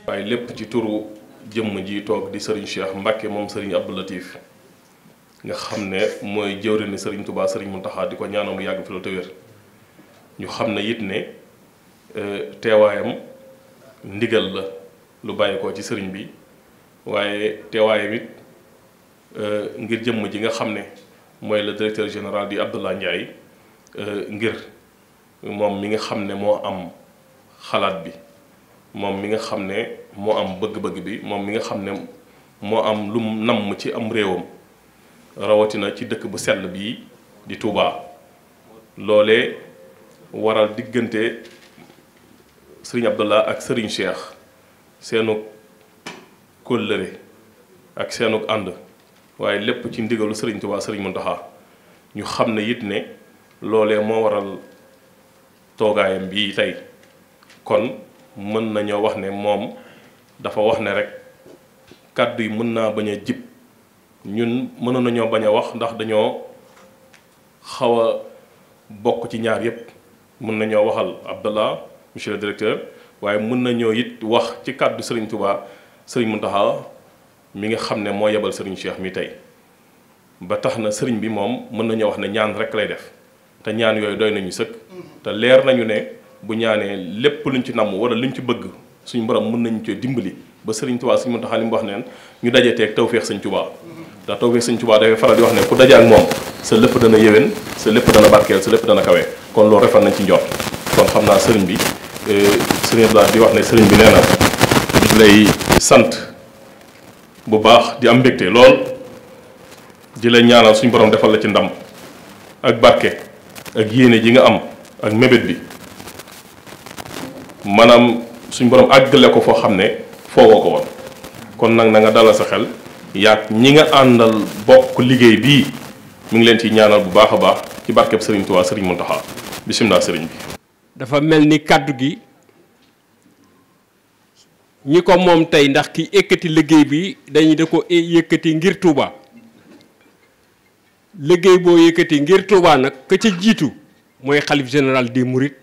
waaye lépp ci turu jëmm ji toog di Serigne Cheikh Mbacke moom Serigne Abdou Latif nga xam ne mooy jëwriñu Serigne Touba Serigne Mountakha di ko ñaanal mu yàgg fi la te wér ñu xam ne it ne teewaayam ndigal la lu bàyyi ko ci sëriñ bi waaye teewaayam it ngir jëmm ji nga xam ne mooy le directeur général di Abdoulaye Ndiaye ngir moom mi nga xam ne moo am xalaat bi moom mi nga xam ne moo am bëgg-bëgg bi moom mi nga xam ne moo am lu mu namm ci am réewam rawatina ci dëkk bu sell bii di Touba loolee waral diggante Serigne Abdallah ak Serigne Cheikh seenu kóllëre ak seenu ànd waaye lépp ci ndigalu Serigne Touba Serigne Mountakha ñu xam ne it ne loolee moo waral toogaayam bii tey kon mën nañoo wax ne moom dafa wax ne rek kàddu yi mën naa bañ a jib ñun mënoon nañoo bañ a wax ndax dañoo xaw a bokk ci ñaar yépp mën nañoo waxal Abdallah monsieur le directeur waaye mën nañoo it wax ci kàddu Serigne Touba Serigne Mountakha mi nga xam ne moo yebal Serigne Cheikh mi tey ba tax na Serigne bi moom mën nañoo wax ne ñaan rek lay def te ñaan yooyu doy nañu sëkk te leer nañu ne bu ñaanee lépp luñ ci namm wala luñ ci bëgg suñu borom mën nañu cee dimbali ba Serigne Touba Serigne Mountakha li mu wax neen ñu dajeteeg tawféex Serigne Touba ndax tawféex Serigne Touba dafay faral di wax ne ku daje ak moom sa lépp dana yéwén sa lépp dana barkeel sa lépp dana kawe kon loolu refal nañ ci njort kon xam naa Serigne bi Serigne Abdoulaye di wax ne Serigne bi nee na di lay sant bu baax di am mbégte lool di la ñaanal suñu borom defal la ci ndam ak barke ak yéene ji nga am ak mébét bi maanaam suñu borom àggale ko foo xam ne foogoo ko woon kon nag na nga dalal sa xel yaag ñi nga àndal bokk liggéey bii mu ngi leen ci ñaanal bu baax a baax ci barkeb Serigne Touba Serigne Mountakha bisimilah Serigne bi. dafa mel ni kàddu gi ñi ko moom tey ndax ki yëkkati liggéey bi dañu da ko yëkkati ngir Touba liggéey boo yëkkati ngir Touba nag ka ca jiitu mooy xalif général des Mourides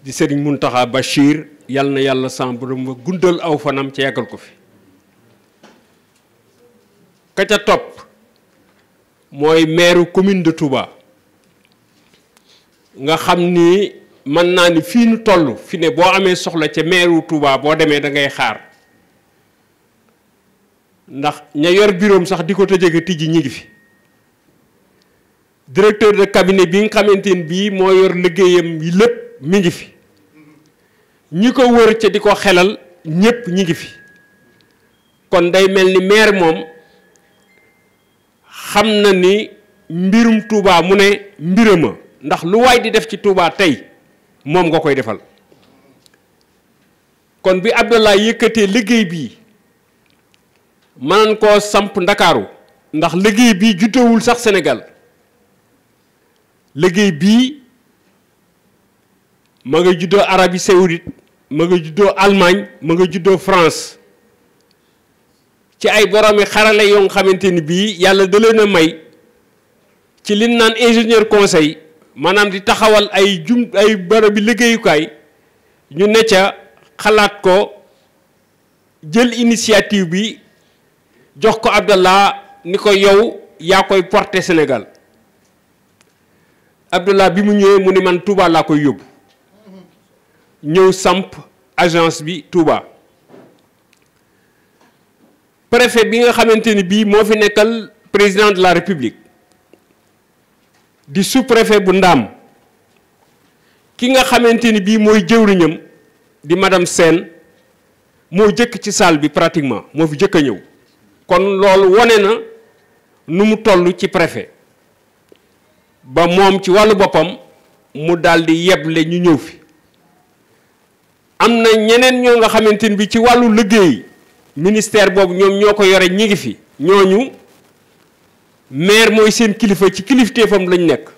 di Serigne Mountakha Bachir yal na yàlla sam borom ma guddal aw fanam ca yàggal ko fi ka ca topp mooy maire commune de Touba nga xam ni mën naa ni fii nu toll fi ne boo amee soxla ca maire Touba boo demee da ngay xaar ndax ña yor bureau sax di ko tëjee tijji ñi ngi fi directeur de cabinet bi nga xamante ni bii moo yor liggéeyam yi lépp mi ngi fi ñi ko wër ca di ko xelal ñépp ñi ngi fi kon day mel ni maire moom xam na ni mbirum Touba mu ne mbirama ndax lu waay di def ci Touba tey moom nga koy defal kon bi Abdoulaye yëkkatee liggéey bii mënan koo samp Ndakaaru ndax liggéey bii juddowul sax Sénégal liggéey bii ma nga juddoo Arabie Saoudite ma nga juddoo Allemagne ma nga juddoo France ci ay boroomi xarale yoo nga xamante ni bii yàlla da leen a may ci li naan ingénieur conseil maanaam di taxawal ay barabi liggéeyukaay ñu ne ca xalaat ko jël initiative bi jox ko Abdallah ni ko yow yaa koy porter Sénégal Abdallah bi mu ñëwee mu ni man Touba laa koy yóbbu ñëw samp agence bi Touba préfet bi nga xamante ni bii moo fi nekkal président de la République di sous-préfet bu Ndaam ki nga xamante ni bii mooy jëwriñam di madame Sène moo jëkk ci salle bi pratiquement moo fi jëkk a ñëw kon loolu wone na nu mu toll ci préfet ba moom ci wàllu boppam mu daldi yeble ñu ñëw fi am na ñeneen ñoo nga xamante ni bi ci wàllu liggéey ministère boobu ñoom ñoo ko yore ñi ngi fi ñooñu maire mooy seen kilifa ci kilifteefam lañ nekk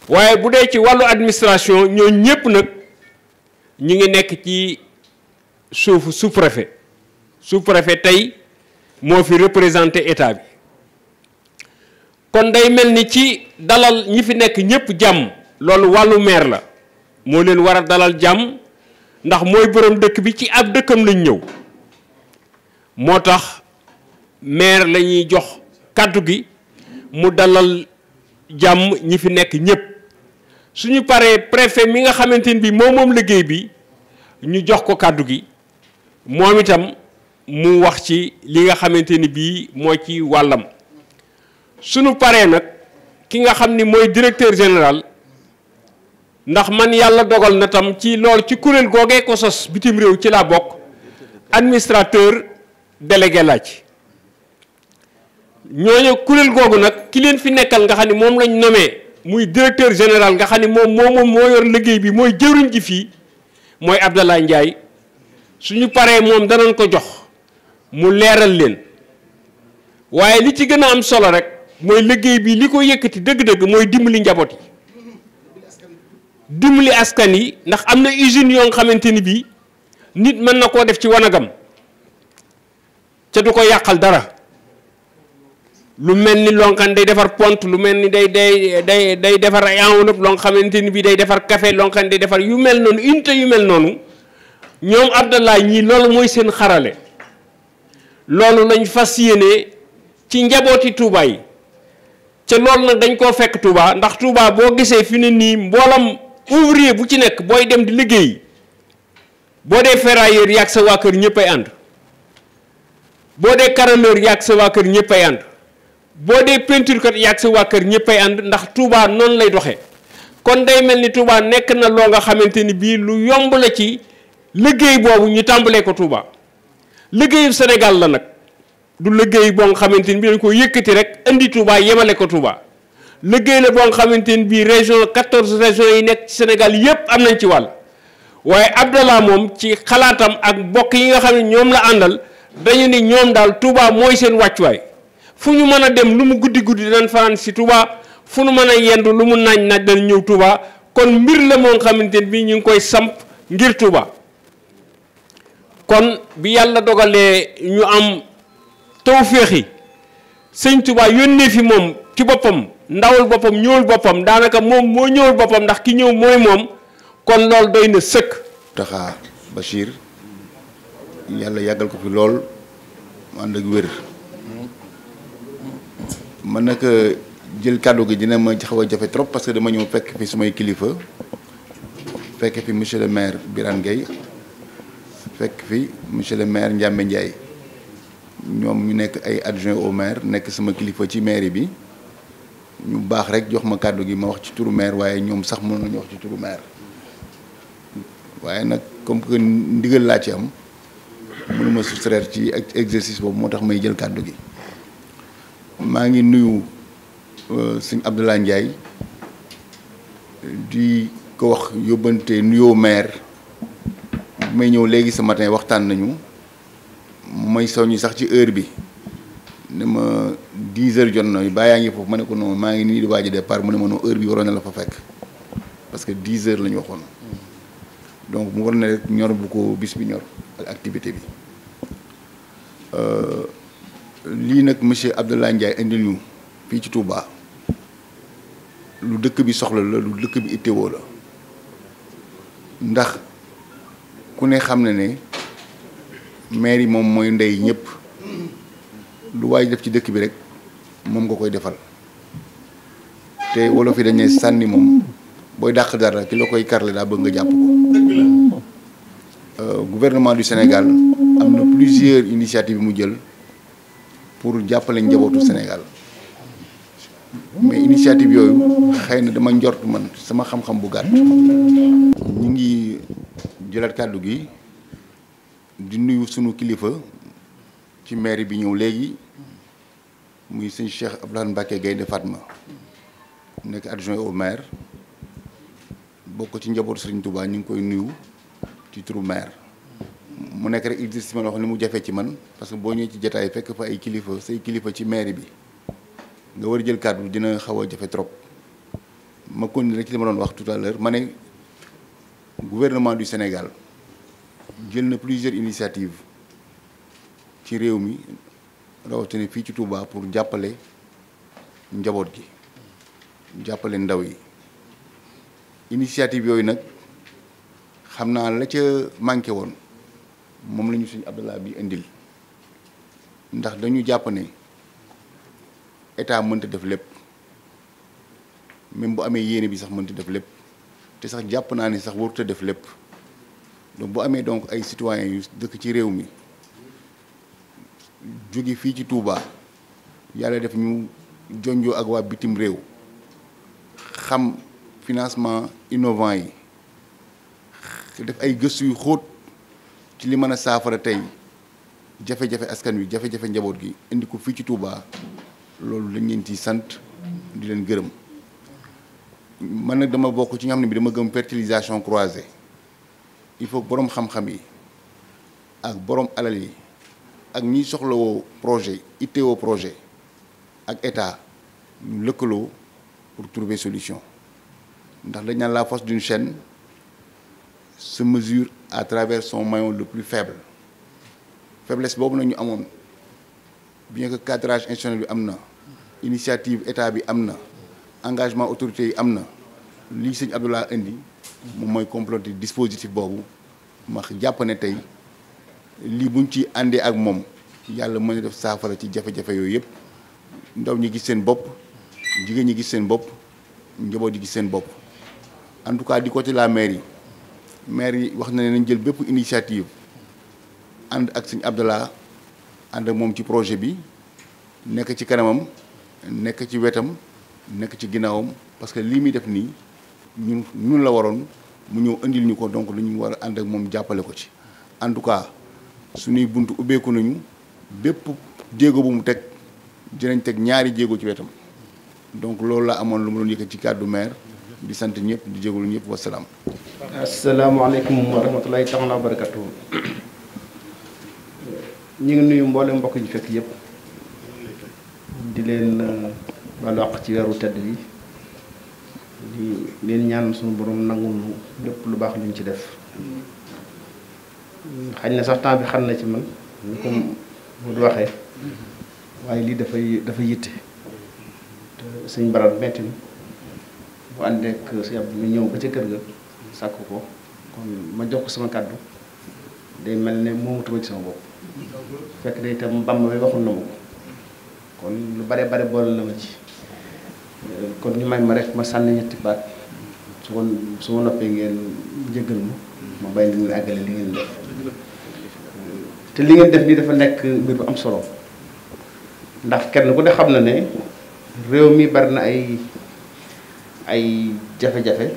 waaye bu dee ci wàllu administration ñoo ñépp nag ñu ngi nekk ci suufu sous-préfet tey moo fi représenté état bi kon day mel ni ci dalal ñi fi nekk ñépp jàmm loolu wàllu maire la moo leen war a dalal jàmm ndax mooy borom dëkk bi ci ab dëkkam lañ ñëw moo tax maire la ñuy jox kàddu gi mu dalal jàmm ñi fi nekk ñépp suñu paree préfet mi nga xamante ni bi moom liggéey bi ñu jox ko kàddu gi moom itam mu wax ci li nga xamante ni bii moo ci wàllam suñu paree nag ki nga xam ni mooy directeur général ndax man yàlla dogal na tam ci lool ci kuréel googee ko sos bitim réew ci laa bokk administrateur délégué laaj ñooñu kuréel googu nag ki leen fi nekkal nga xam ni moom lañ nommé muy directeur général nga xam ni moom moo yor liggéey bi mooy jëwriñ ji fii mooy Abdallah Ndiaye suñu paree moom danañ ko jox mu leeral leen waaye li ci gën a am solo rek mooy liggéey bi li ko yëkkati dëgg-dëgg mooy dimbali njaboot yi dimbali askan yi ndax am na usine yoo nga xamante ni bii nit mën na koo def ci wanagam ca du ko yàqal dara lu mel ni lonkan day defar pont lu mel ni day defar ay enveloppe loo nga xamante ni bii day defar café lonkan day defar yu mel noonu unité yu mel noonu ñoom Abdallah ñii loolu mooy seen xarale loolu lañ fas yéene ci njabooti Touba yi ca loolu nag dañ koo fekk Touba ndax Touba boo gisee fi ne nii mboolam ouvrier bu ci nekk booy dem di liggéey boo dee ferrailleur yàgg sa waa kër ñëpp ay ànd boo dee carreleur yàgg sa waa kër ñëpp ay ànd boo dee peinture kat yàgg sa waa kër ñëpp ay ànd ndax Touba noonu lay doxee kon day mel ni Touba nekk na loo nga xamante ni bii lu yomb la ci liggéey boobu ñu tàmbalee ko Touba liggéeyu Sénégal la nag du liggéey boo nga xamante ni bii dañ ko yëkkati rek indi Touba yemale ko Touba liggéey la boo nga xamante ni bii région 14 régions yi nekk ci Sénégal yépp am nañ ci wàll waaye Abdallah moom ci xalaatam ak bokk yi nga xam ne ñoom la àndal dañu ni ñoom daal Touba mooy seen wàccuwaay fu ñu mën a dem lu mu guddi guddi danañ fanaan si Touba fu ñu mën a yendu lu mu naaj naaj dañ ñëw Touba kon mbir la moo nga xamante ni bii ñu ngi koy samp ngir Touba kon bi yàlla dogalee ñu am tawféex yi sëñ Touba yónnee fi moom ci boppam ndawul boppam ñëwul boppam daanaka moom moo ñëwul boppam ndax ki ñëw mooy moom kon loolu doy na sëkk. Taxa Bachir yàlla yàggal ko fi lool ànd ak wér man nag jël kàddu gi dina ma xaw a jafe trop parce que dama ñëw fekk fi sumay kilifa fekk fi monsieur le maire Birane Gueye fekk fi monsieur le maire Ndiamé Ndiaye ñoom ñu nekk ay adjoint au maire nekk sama kilifa ci mairie bi ñu baax rek jox ma kàddu gi ma wax ci turu maire waaye ñoom sax mën nañu wax ci turu maire waaye nag comme que ndigal laa ci am mënuma soustraire ci exercice boobu moo tax may jël kàddu gi maa ngi nuyu sëñ Abdallah Ndiaye di ko wax yóbbante nuyoo maire may ñëw léegi ce matin waxtaan nañu may soññi sax ci heure bi ne ma 10 heures jot na baa yaa ngi foofu ma ne ko non maa ngi nii di waaj a départ mu ne ma non heure bi waroon na la fa fekk parce que 10 heures la ñu waxoon donc mu war na rek ñor bu ko bis bi ñor ak activité bi lii nag monsieur Abdallah Ndiaye indil ñu fii ci Touba lu dëkk bi soxla la lu dëkk bi ittewoo la ndax ku ne xam na ne maire yi moom mooy ndey ñëpp lu waay def ci dëkk bi rek moom nga koy defal te wolof yi dañ ne sànni moom booy dàq dara ki la koy karle daa bëgg nga jàpp ko gouvernement du Sénégal am na plusieurs initiatives mu jël pour jàppale njabootu Sénégal mais initiative yooyu xëy na dama njort man sama xam-xam bu gàtt ñu ngi jëlaat kàddu gi di nuyu sunu kilifa ci mairie bi ñëw léegi muy sëñ Cheikh Abdoulaye Mbacké Gaïndé Fatma nekk adjoint au maire bokk ci njabootu Serigne Touba ñu ngi koy nuyu ci turu maire mu nekk rek exercice ma wax ni mu jafe ci man parce que boo ñëwee ci jataay fekk fa ay kilifa say kilifa ci mairie bi nga war a jël kàddu dina xaw a jafe trop ma continuer rek ci li ma doon wax tout à l'heure ma ne gouvernement du Sénégal jël na plusieurs initiatives ci réew mi rawatina fii ci Touba pour jàppale njaboot gi jàppale ndaw yi initiative yooyu nag xam naa la ca manqué woon moom la ñu suñu Abdallah bi indil ndax dañu jàpp ne état mënta def lépp même bu amee yéene bi sax mënta def lépp te sax jàpp naa ni sax warut a def lépp donc bu amee donc ay citoyens yu dëkk ci réew mi jóge fii ci Touba yàlla def ñu jonjoo ak waa bitim réew xam financement innovant yi def ay gëstu yu xóot ci li mën a saafara tey jafe-jafe askan wi jafe-jafe njaboot gi indi ko fii ci Touba loolu dañ leen ci sant di leen gërëm man nag dama bokk ci nga xam ne bi dama gëm fertilisation croisée il faut boroom xam-xam yi ak boroom alal yi ak ñiy soxlawoo projet itteewoo projet ak état ñu lëkkaloo pour trouver solution ndax dañ naan la force d'une chaîne se mesure à travers son maillon le plus faible faiblesse boobu nag ñu amoon bien que cadrage institutionnel bi am na initiative état bi am na engagement autorité yi am na lii sëñ Abdallah indi moom mooy compléter dispositif boobu ma jàpp ne tey lii buñ ci àndee ak moom yàlla mën a def saafara ci jafe-jafe yooyu yëpp ndaw ñi gis seen bopp jigéen ñi gis seen bopp njaboot yi gis seen bopp en tout cas du côté de la mairie yi wax na ne nañ jël bépp initiative ànd ak sëñ Abdallah ànd ak moom ci projet bi nekk ci kanamam nekk ci wetam nekk ci ginnaawam parce que lii muy def nii ñun la waroon mu ñëw indil ñu ko donc dañu war a ànd ak moom jàppale ko ci en tout cas suñuy buntu ubbeeku nañu bépp jéego bu mu teg dinañ teg ñaari jéego ci wetam donc loolu la amoon lu ma doon yëkkat ci kàddu maire di sant ñëpp di jégalu ñëpp wasalaam. asalaamaaleykum wa rahmatulahi taala wa barakatuh. ñu ngi nuyu mboolem mbokk yi fekk yëpp di leen balu àq ci weeru tedd bi di leen ñaan suñu borom nangul lépp lu baax luñ ci def xañ na sax temps bi xam na ci man ñu ko mu waxee waaye lii dafa yitte te suñ baral metti na bu àndee ak si yàbb mi ñëw ba ca kër ga sàkk ko kon ma jox ko sama kàddu day mel ne moomatuma ci sama bopp fekk na itam Bamba bi waxul na ma ko kon lu bare bare boole na ma ci kon ñu may ma rek ma sànni ñetti baat su ma noppee ngeen jéggal ma bàyyi leen àggale li ngeen def te li ngeen def nii dafa nekk mbir bu am solo ndax kenn ku ne xam na ne réew mi bari na ay jafe-jafe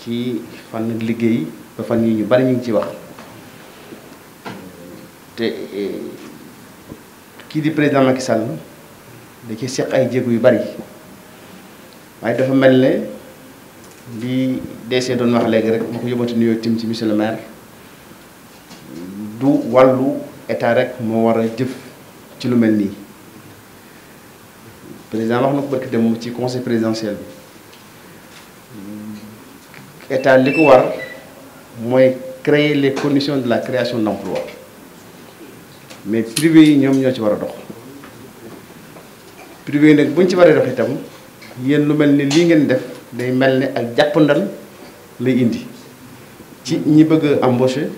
ci fànn liggéey ba fan yi ñu bari ñu ngi ci wax te kii di président Macky Sall da ci seq ay jéego yu bari waaye dafa mel ne li DC doon wax léegi rek ma ko yóbbante nuyoo tim ci monsieur le maire du wàllu état rek moo war a jëf ci lu mel nii président wax na ko barki dem ci conseil présidentiel bi état li ko war mooy créer les conditions de la création d'emploi mais privé yi ñoom ñoo ci war a dox privé yi nag bu ñu ci waree dox itam yéen lu mel ni lii ngeen def day mel ne ak jàppandal lay indi ci ñi bëgg a embaucher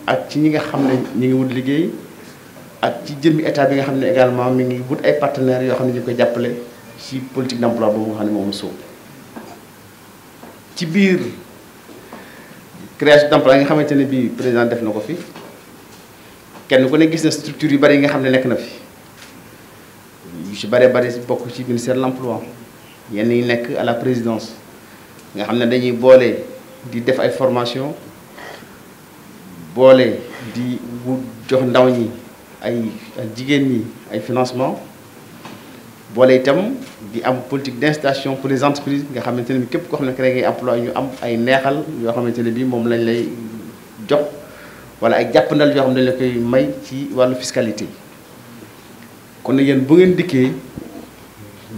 ak ci ñi nga xam ne ñi ngi wut liggéey ak ci jëmmi état bi nga xam ne également mi ngi wut ay partenaires yoo xam ne ñu koy jàppale ci politique d'emploi boobu nga xam ne moom sóob ci biir création d'emploi yi nga xamante ne bii président def na ko fi kenn ku ne gis na structure yu bari yi nga xam ne nekk na fi yu ci bari bokk ci ministère de l'emploi yenn yi nekk à la présidence nga xam ne dañuy boole di def ay formation boole di jox ndaw ñi ay jigéen ñi ay financement boole itam di am politique d'incitation pour les entreprises nga xamante ne bi képp koo xam ne créé ngay emploi ñu am ay neexal yoo xamante ne bi moom lañ lay jox wala ay jàppandal yoo xam ne dañ la koy may ci wàllu fiscalité kon nag yéen bu ngeen dikkee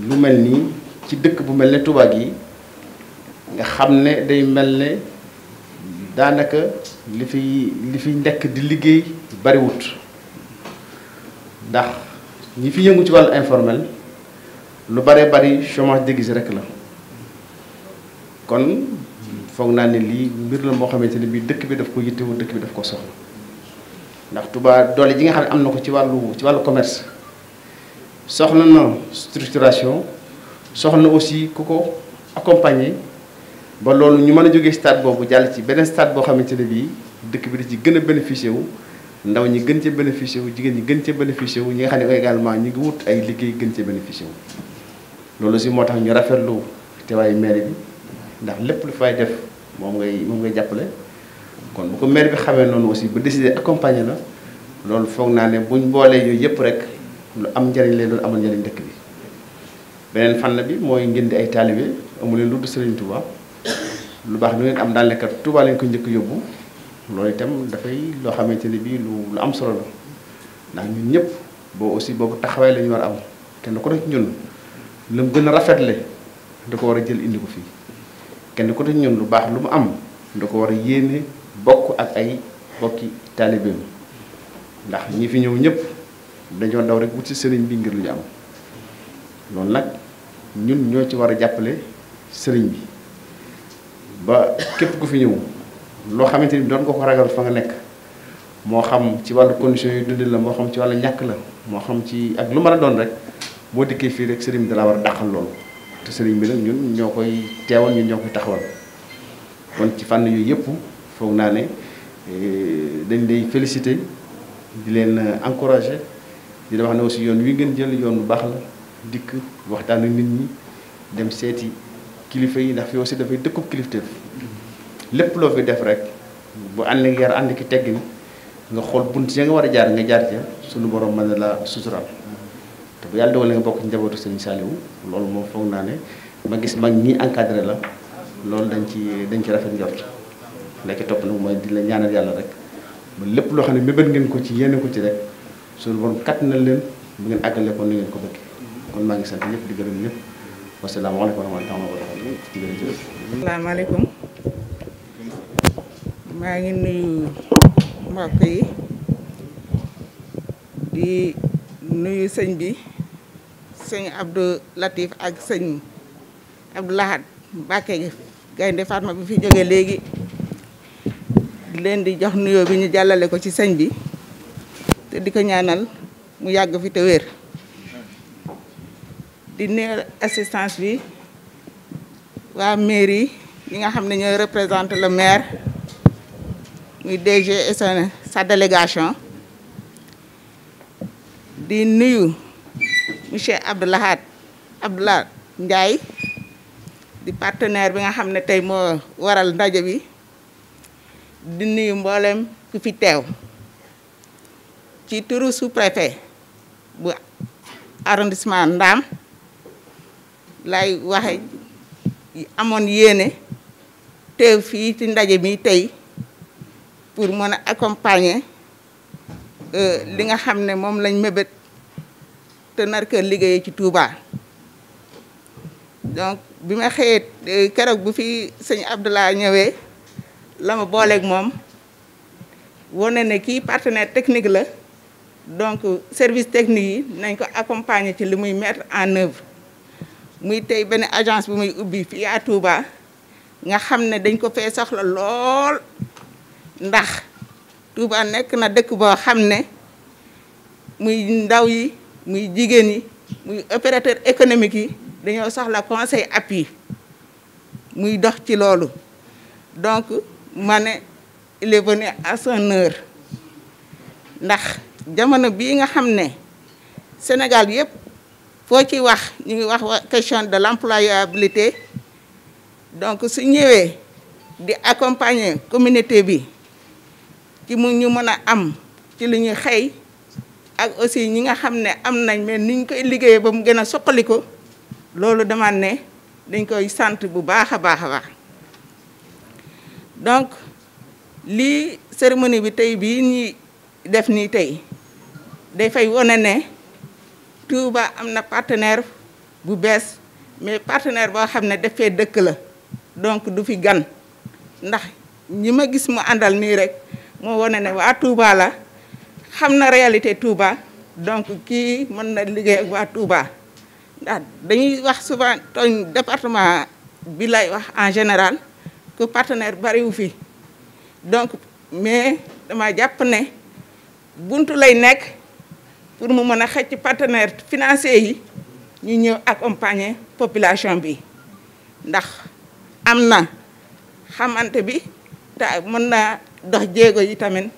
lu mel nii ci dëkk bu mel ne Touba gi nga xam ne day mel ne daanaka li fi nekk di liggéey bariwut ndax ñi fi yëngu ci wàllu informel lu bare bari chômage déguisé rek la kon foog naa ne lii mbir la moo xamante ne bii dëkk bi daf ko yittewoo, dëkk bi daf ko soxla ndax Touba doole ji nga xam ne am na ko ci wàllu commerce soxla na structuration, soxla na aussi ku ko accompagner ba loolu ñu mën a jógee stade boobu jàll ci beneen stade boo xamante ne bii dëkk bi da ci gën a bénéficié wu, ndaw ñi gën cee bénéficié wu, jigéen ñi gën cee bénéficié wu, ñi nga xam ne également ñu ngi wut ay liggéey gën cee bénéficié wu. loolu aussi moo tax ñu rafetlu teewaayu maire bi ndax lépp lu fay def moom ngay jàppale kon bu ko maire bi xamee noonu aussi ba décider accompagner la loolu foog naa ne buñ boolee yooyu yëpp rek lu am njëriñ lay doon, amal njëriñ dëkk bi. beneen fànn bi mooy ngeen di ay taalibe amu leen lu dul Serigne Touba lu baax lu ngeen am daal nekkat Touba lañ ko njëkk yóbbu loolu itam dafay loo xamante ne bii lu am solo la ndax ñun ñëpp boobu taxawaay la ñu war a am kenn ku nekk ñun lu mu gën a rafetle da ko war a jël indi ko fii kenn ku nekk ñun lu baax lu mu am da ko war a yéene bokk ak ay bokki taalibeem ndax ñi fi ñëw ñëpp dañoo daw rek wut ci sëriñ bi ngir lu ñu am loolu nag ñun ñoo ci war a jàppale sëriñ bi ba képp ku fi ñëw loo xamante ni doon nga ko ragal fa nga nekk moo xam ci wàllu conditions yu dund la, moo xam ci wàllu ñàkk la, moo xam ci ak lu mën a doon rek boo dikkee fii rek sëriñ bi dala war a dàqal loolu te sëriñ bi nag ñun ñoo koy teewal, ñun ñoo koy taxawal. kon ci fànn yooyu yëpp foog naa ne dañ lay féliciter di leen encourager di la wax ne aussi yoon wi ngeen jël yoon bu baax la, dikk waxtaan ak nit ñi dem seeti kilifa yi ndax fi aussi dafay dëkkub kilifteef lépp loo fi def rek bu ànd ak yar ànd ki teggin nga xool bunt ya nga war a jaar nga jaar ca suñu borom mën na la suturaal te bu yàlla dogalee nga bokk ci njabootu Serigne Saliou loolu moom foog naa ne ma gis mag ñi encadré la loolu dañ ci rafet njort lekk topp nag mooy di la ñaanal yàlla rek ba lépp loo xam ne mébét ngeen ko ci yéene ko ci rek suñu borom kat na leen bu ngeen àggale ko ni ngeen ko bëgg kon maa ngi sant ñëpp di gërëm ñëpp wasalaamaaleykum wa rahmatulah wa barakatuh. asalaamaaleykum maa ngi nuyu mbokk yi di nuyu sëñ bi sëñ Abdou Latif ak sëñ Abdou Lahad Mbacké Gaynde Fatma bi fi jógee léegi di leen di jox nuyoo bi ñu jàllale ko ci sëñ bi te di ko ñaanal mu yàgg fi te wér. di nuyu assistance bi waa mairie yi nga xam ne ñooy représenter le maire muy DG et sa délégation di nuyu monsieur Abdoulaye Ndiaye di partenaire bi nga xam ne tey moo waral ndaje bi di nuyu mboolem ku fi teew ci turu sous-préfet bu arrondissement Ndam lay waxe amoon yéene teew fii ci ndaje mi tey pour mën a accompagner li nga xam ne moom lañ mébét te nar kër liggéeyee ci Touba. donc bi ma xëyee keroog bu fi sëñ Abdoulaye ñëwee la ma booleeg moom wane ne kii partenaire technique la donc service technique yi nañ ko accompagner ci li muy mettre en œuvre muy tey benn agence bu muy ubbi fii à Touba nga xam ne dañ ko fee soxla lool ndax Touba nekk na dëkk boo xam ne muy ndaw yi muy jigéen yi muy opérateur économique yi dañoo soxla conseil appui muy dox ci loolu donc ma ne il est venu à son heure ndax jamono bii nga xam ne Sénégal yëpp foo ci wax ñu ngi wax question de l'employabilité donc su ñëwee di accompagner communauté bi ci mu ñu mën a am ci li ñuy xëy ak aussi ñi nga xam ne am nañ mais ni ñu koy liggéeyee ba mu gën a soqali ko loolu dama ne dañ koy sant bu baax a baax a baax donc lii cérémonie bi tey bii ñuy def nii tey dafay wane ne Touba am na partenaire bu bees mais partenaire boo xam ne dafay dëkk la donc du fi gan ndax ñi ma gis mu àndal nii rek moo wane ne waa Touba la xam na réalité Touba donc kii mën na liggéey ak waa Touba ndax dañuy wax souvent tooñ département bi lay wax en général que partenaire bariwu fi donc mais dama jàpp ne buntu lay nekk pour mu mën a xëcc partenaire financier yi ñu ñëw accompagner population bi ndax am na xamante bi te mën naa dox jéego yi tamit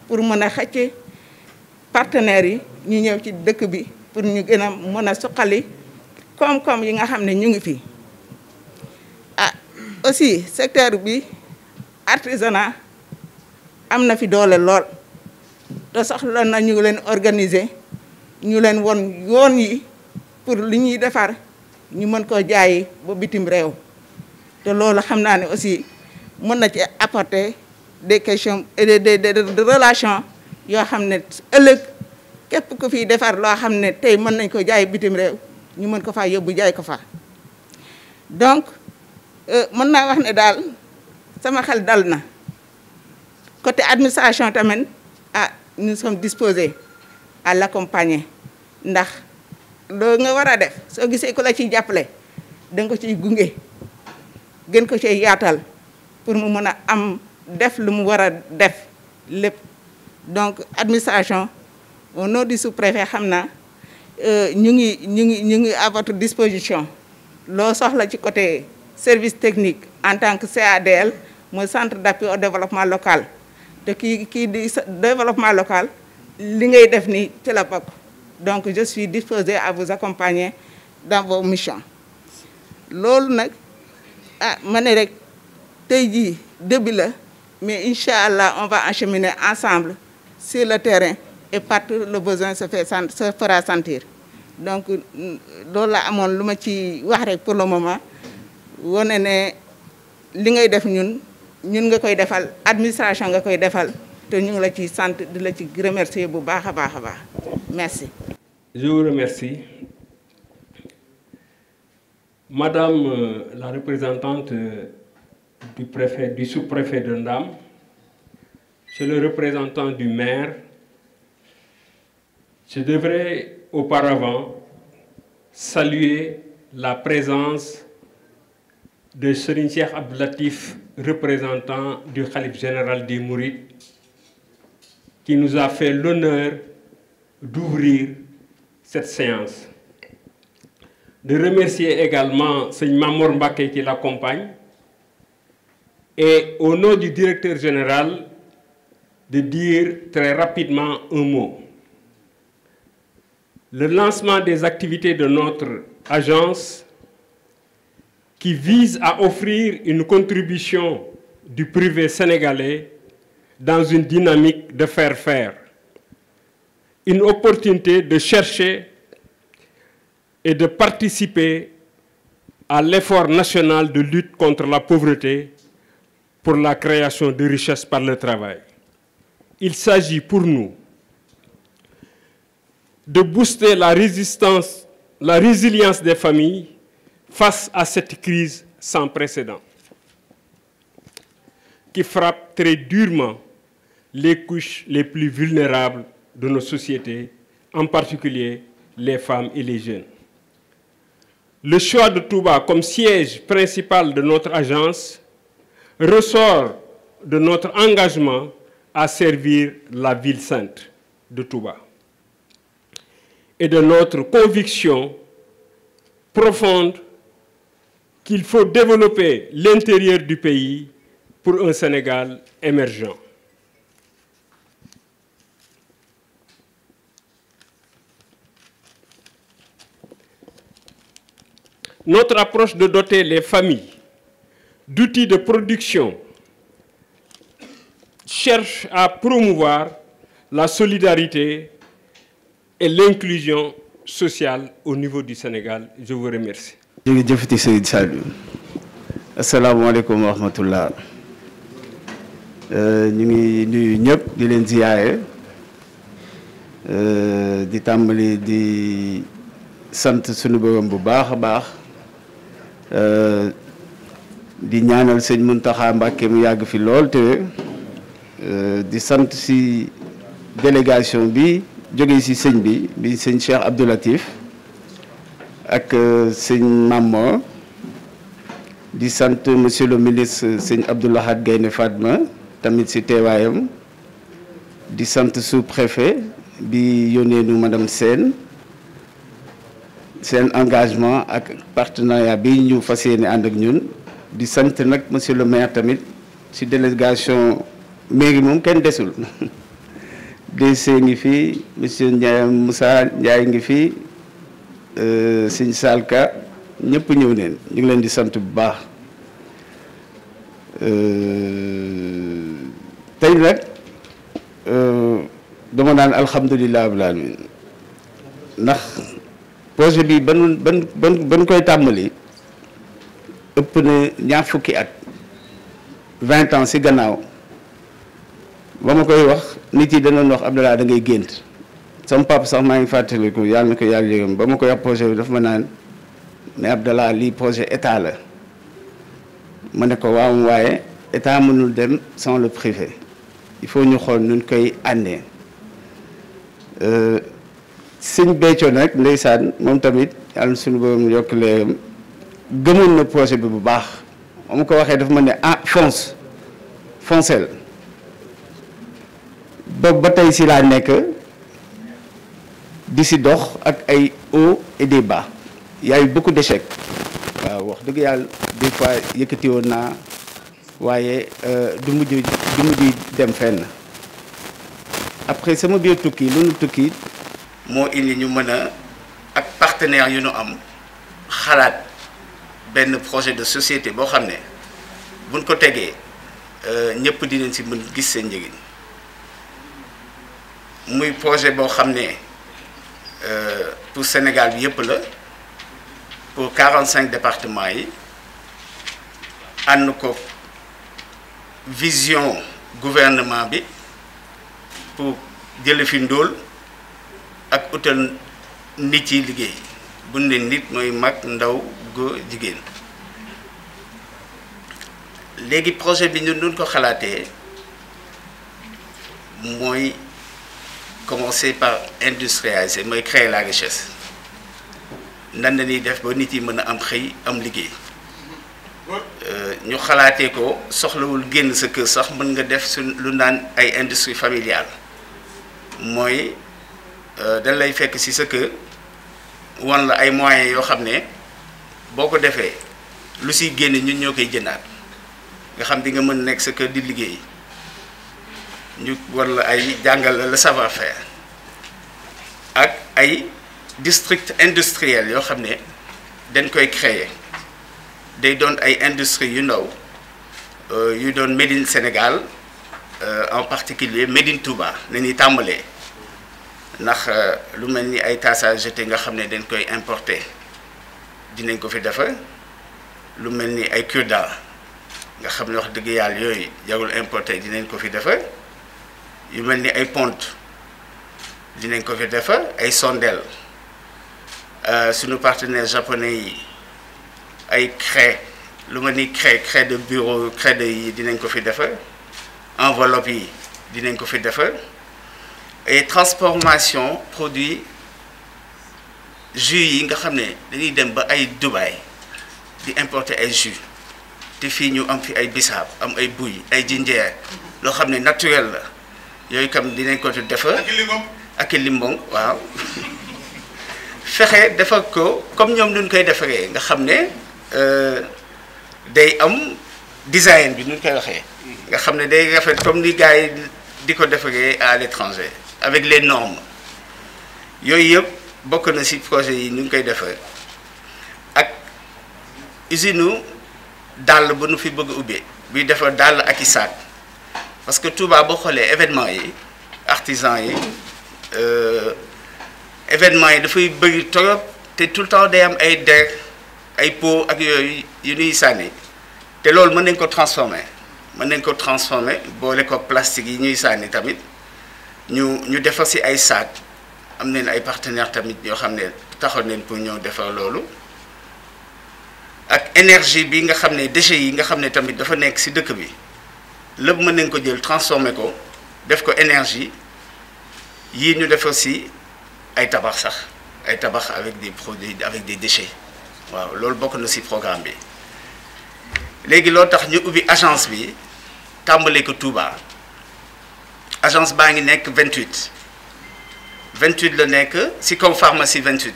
pour mën a xëcc partenaires yi ñu ñëw ci dëkk bi pour ñu gën a mën a suqali koom-koom yi nga xam ne ñu ngi fi. ah aussi secteur bi artisanat am na fi doole lool te soxla na ñu leen organiser ñu leen won yoon yi pour li ñuy defar ñu mën koo jaayi ba bitim réew te loolu xam naa ne aussi mën na ci apporter des questions et des relations yoo xam ne ëllëg képp ku fiy defar loo xam ne tey mën nañ ko jaay bitim réew ñu mën ko faa yóbbu jaay ko fa donc mën naa wax ne daal sama xel dal na côté administration tamit ah nous sommes disposés à l'accompagner ndax loo nga war a def soo gisee ku la ciy jàppale danga ko ciy gunge gën ko ciy yaatal pour mu mën a am def lu mu war a def lépp donc administration au nom du sous-préfet xam naa ñu ngi à votre disposition loo soxla ci côté service technique en tant que CADL mooy centre d'appui au développement local te kii di développement local li ngay def ni ci la bokk donc je suis disposée à vous accompagner dans vos missions loolu nag ah ma ne rek tey jii début la mais incha allah on va acheminer ensemble sur le terrain et partout le besoin se fera sentir donc loolu la amoon lu ma ci wax rek pour le moment wane ne li ngay def ñun nga koy defal administration nga koy defal te ñu ngi la ci sant di la ci remercier bu baax a baax a baax merci. Je vous remercie. Madame la représentante du sous-préfet de Ndam, c'est le représentant du maire. Je devrais auparavant saluer la présence de Serigne Cheikh Abdou Latif, représentant du Khalife général des Mourides, qui nous a fait l'honneur d'ouvrir cette séance. De remercier également Seigne Mamour Mbacké qui l'accompagne et au nom du directeur général de dire très rapidement un mot. Le lancement des activités de notre agence qui vise à offrir une contribution du privé sénégalais dans une dynamique de faire, une opportunité de chercher et de participer à l'effort national de lutte contre la pauvreté pour la création de richesses par le travail. Il s'agit pour nous de booster la résilience des familles face à cette crise sans précédent qui frappe très durement les couches les plus vulnérables de nos sociétés, en particulier les femmes et les jeunes. Le choix de Touba comme siège principal de notre agence ressort de notre engagement à servir la ville sainte de Touba et de notre conviction profonde qu'il faut développer l'intérieur du pays pour un Sénégal émergent. Notre approche de doter les familles d'outils de production cherche à promouvoir la solidarité et l'inclusion sociale au niveau du Sénégal. Je vous remercie. jërëjëf Seydi Saliou. asalaamaaleykum wa rahmatullah. ñu ngi nuyu ñëpp di leen ziyaare di tàmbali di sant sunu borom bu baax a baax di ñaanal sëñ Mountakha Mbacké mu yàgg fi lool te di sant si délégation bi jóge si sëñ bi sëñ Cheikh Abdou Latif ak sëñ Mamor di sant monsieur le ministre sëñ Abdou Lahad Gaïndé Fatma tamit ci teewaayam di sant sous-préfet bi yónnee nu madame Sène seen engagement ak partenariat bi ñu fas yéene ànd ak ñun di sant nag monsieur le maire tamit ci délégation mairie moom kenn desul DC ngi fi monsieur Ndiaye Moussa Ndiaye ngi fi sëñ Salka ñëpp ñëw neen ñu ngi leen di sant bu baax tey nag dama naan alhamdulilah rabbil alamin ndax projet bi ban koy tàmbali ëpp na ñaar fukki at 20 ans ci gannaaw ba ma koy wax nit yi danoon wax Abdallah da ngay gént sama papa sax maa ngi fàttaliku yàlla na ko yàlla yërëm ba ma koy wax projet bi dafa ma naan mais Abdallah lii projet état la ma ne ko waaw waaye état mënul dem sans le privé il faut ñu xool nuñ koy àndee sëñ Béthio nag ndeysaan moom tamit yàlla na suñu borom yokk leeram gëmoon na projet bi bu baax ma ko waxee dafa ma ne ah foncel ba tey si laa nekk di si dox ak ay hauts et des bas y a eu beaucoup d'échecs waaw wax dëgg yàlla des fois yëkkati woon naa waaye du mujj dem fenn après sama biir tukki lu nu tukki moo indi ñu mën a ak partenaires yu nu am xalaat benn projet de société boo xam ne buñ ko tegee ñëpp dinañ si mën gis seen njëriñ muy projet boo xam ne pour Sénégal bi yëpp la pour 45 départements yi ànd ko vision gouvernement bi pour jële fi ndóol ak utal nit yi liggéey bu ne nit mooy mag ndaw góor jigéen léegi projet bi ñun ko xalaatee mooy commencer par industrialiser mooy créer la richesse nan la ñuy def ba nit yi mën a am xëy am liggéey ñu xalaatee ko soxlawul génn sa kër sax mën nga def su lu naan ay industrie familiale mooy dañ lay fekk ci sa kër wan la ay moyens yoo xam ne boo ko defee lu siy génn ñun ñoo koy jëndaat nga xam di nga mën nekk sa kër di liggéey ñu war la ay jàngal la savoir-faire ak ay district industriel yoo xam ne dañ koy créer day doon ay industrie yu ndaw yu doon Made in Sénégal en particulier Made in Touba na ñuy tàmbalee ndax lu mel ni ay tasses à jeter nga xam ne dañ koy importer dinañ ko fi defar lu mel ni ay cure-dents nga xam ne wax dëgg yàlla yooyu jarul importer dinañ ko fi defar yu mel ni ay ponte dinañ ko fi defar ay sondel suñu partenaires japonais yi ay craie lu mel ni craie de bureau craie yi dinañ ko fi defar enveloppe yi dinañ ko fi defar et transformation produit jus yi nga xam ne dañuy dem ba ay Dubaï di importer ay jus te fii ñu am fi ay bisaab am ay buy ay jinjeer loo xam ne naturel la yooyu kam dinañ ko defar ak limbong waaw fexe defar ko comme ñoom nuñ koy defaree nga xam ne day am design bi nuñ koy waxee nga xam ne day rafet comme ni gars yi di ko defaree à l'étranger avec les normes yooyu yëpp bokk na ci projet yi nu ngi koy defee ak usine dàll ba nu fi bëgg a ubbee buy defar dàll ak i saak parce que Touba boo xoolee événement yi artisan yi événement yi dafay bëri torop te tout le temps day am ay der ay pot ak yooyu yu ñuy sànni te loolu mën nañ ko transformer boole ko plastique yi ñuy sànni tamit ñu defar ci ay saak am nañ ay partenaires tamit yoo xam ne taxaw nañ pour ñëw defar loolu ak énergie bi nga xam ne déchets yi nga xam ne tamit dafa nekk ci dëkk bi lépp mën nañ ko jël transformer ko def ko énergie yii ñu defar ci ay tabax sax ay tabax avec des produits avec des déchets waaw loolu bokk na ci programme bi léegi loo tax ñu ubbi agence bi tàmbale ko Touba agence baa ngi nekk 28 la nekk si kaw pharmacie 28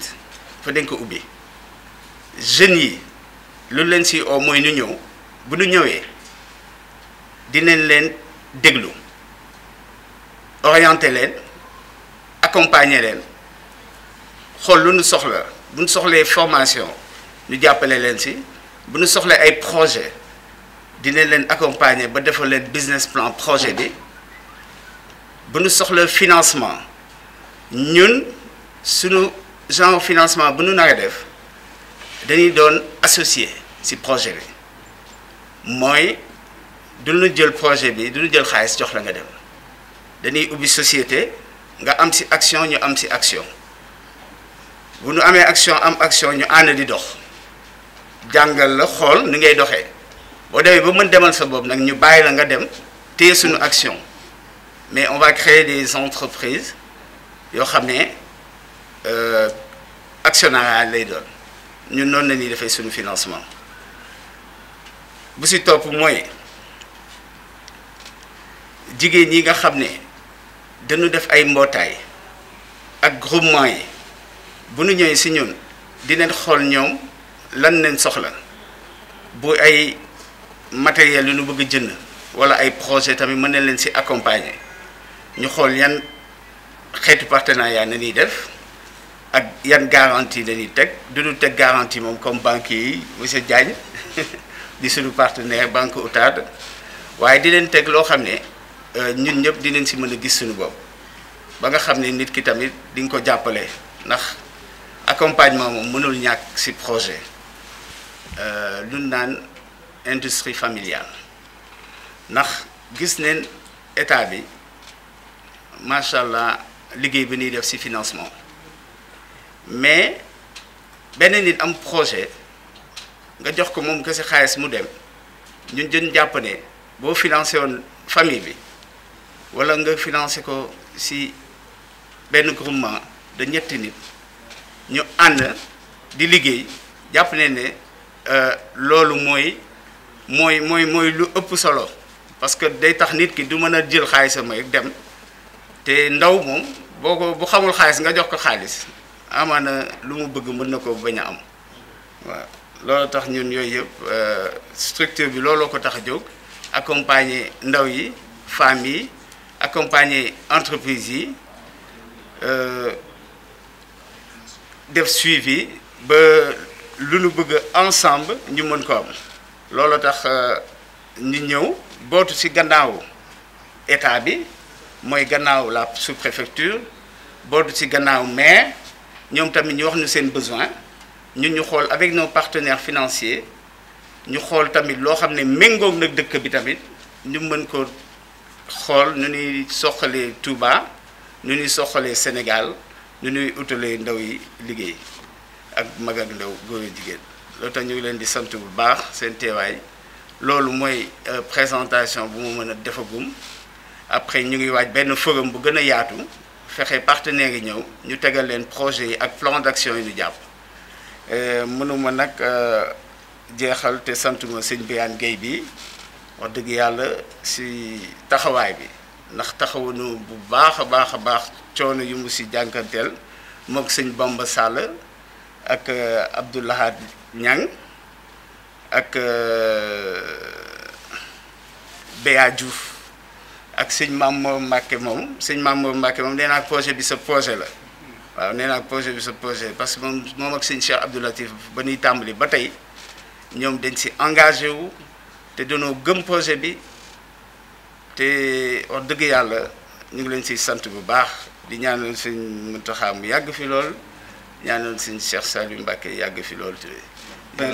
fa dañ ko ubbi jeunes yi lu leen si oo mooy ñu ñëw bu ñu ñëwee dinañ leen déglu orienter leen accompagner leen xool lu ñu soxla bu ñu soxlee formation ñu jàppale leen si bu ñu soxlee ay projet dinañ leen accompagner ba defal leen business plan projet bi bu ñu soxla financement ñun suñu genre financement bu ñu nar a def dañuy doon associé ci projet bi mooy du ñu jël projet bi du ñu jël xaalis jox la nga dem dañuy ubbi société nga am ci action ñu am ci action bu ñu amee action am action ñu ànd di dox jàngal la xool ni ngay doxee boo demee ba mën demal sa bopp nag ñu bàyyi la nga dem téye suñu action mais on va créer des entreprises yoo xam ne actionnariat lay doon ñun noonu la ñuy defee suñu financement bu ci topp mooy jigéen ñi nga xam ne dañu def ay mbootaay ak groupement yi bu ñu ñëwee ci ñun dinañ xool ñoom lan leen soxla bu ay matériel yu ñu bëgg a jënd walla ay projet tamit mën nañ leen ci accompagner ñu xool yan xeetu partenariat na ñuy def ak yan garantie dañuy teg duñu teg garantie moom comme banque yi monsieur Diagne di suñu partenaire banque OTAD waaye di leen teg loo xam ne ñun ñëpp dinañ ci mën a gis suñu bopp ba nga xam ne nit ki tamit di nga ko jàppale ndax accompagnement moom mënul ñàkk ci projet lu naan industrie familiale ndax gis neen état bi macha allah liggéey bi ñuy def ci financement mais benn nit am projet nga jox ko moom kese xaalis mu dem ñun jën jàpp ne boo financé woon famille bi walla nga financé ko ci benn groupement de ñetti nit ñu ànd di liggéey jàpp ne loolu mooy lu ëpp solo parce que day tax nit ki du mën a jël xaalisam rek dem te ndaw moom boo ko bu xamul xaalis nga jox ko xaalis amaana lu mu bëgg mën na ko bañ a am waaw loolu tax ñun yooyu yëpp structure bi looloo ko tax a jóg accompagner ndaw yi femmes yi accompagner entreprise yi def suivi ba lu nu bëgg ensemble ñu mën ko am loolu tax ñu ñëw bootu ci gannaaw état bi mooy gannaaw la sous-préfecture bootu ci gannaaw maire ñoom tamit ñu wax ñu seen besoin ñun ñu xool avec nos partenaires financiers ñu xool tamit loo xam ne méngoog nag dëkk bi tamit ñu mën ko xool nu ñuy soxalee Touba nu ñuy soxalee Sénégal nu ñuy utalee ndaw yi liggéey ak mag ak ndaw góor ak jigéen loolu tax ñu ngi leen di sant bu baax seen teewaay loolu mooy présentation bu mu mën a defagum après ñu ngi waaj benn forum bu gën a yaatu fexe partenaires yi ñëw ñu tegal leen projet yi ak plan d'action yi ñu jàpp mënuma nag jeexal te santuma sëñ Birane Gueye bi wax dëgg yàlla ci taxawaay bi ndax taxawunu bu baax a baax a baax coono yu mu ci jànkanteel mook sëñ Bamba Sall ak Abdoulahad Niang ak Béa Diouf ak sëñ Mamour Mbacké moom nee naa projet bi sa projet la waaw nee naa projet bi sa projet parce que moom ak sëñ Cheikh Abdou Latif ba ñuy tàmbali ba tey ñoom dañ ci engagé wu te dañoo gëm projet bi te wax dëgg yàlla ñu ngi leen ciy sant bu baax di ñaanal sëñ Mountakha mu yàgg fi lool ñaanal sëñ Cheikh Saliou Mbacké yàgg fi lool te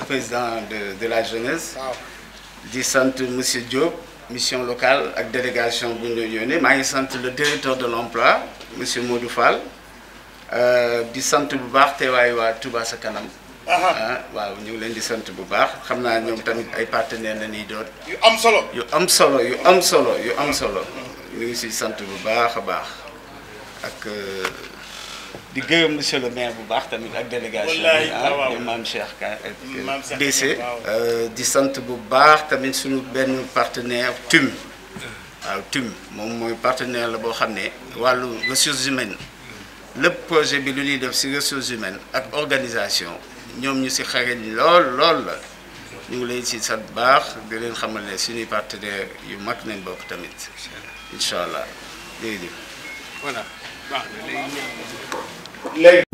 président de la jeunesse di sant monsieur Diop mission locale ak délégation bu ñu yónnee maa ngi sant le directeur de l'emploi monsieur Modou Fall di sant bu baax teewaay waa Touba sa kanam waaw ñu ngi leen di sant bu baax xam naa ñoom tamit ay partenaires la ñuy doon yu am solo ñu ngi si sant bu baax a baax ak di gërëm monsieur le maire bu baax tamit ak délégation bi maam Cheikh Ka DC di sant bu baax tamit suñu benn partenaire TUM waaw TUM moom mooy partenaire la boo xam ne wàllu ressources humaines lépp projet bi lu ñuy def ci ressources humaines ak organisation ñoom ñu ci xarañ lool la ñu ngi leen ci sant baax di leen xamal ne suñuy partenaire yu mag nañ bokk tamit incha allah jërëjëf voilà baax na léegi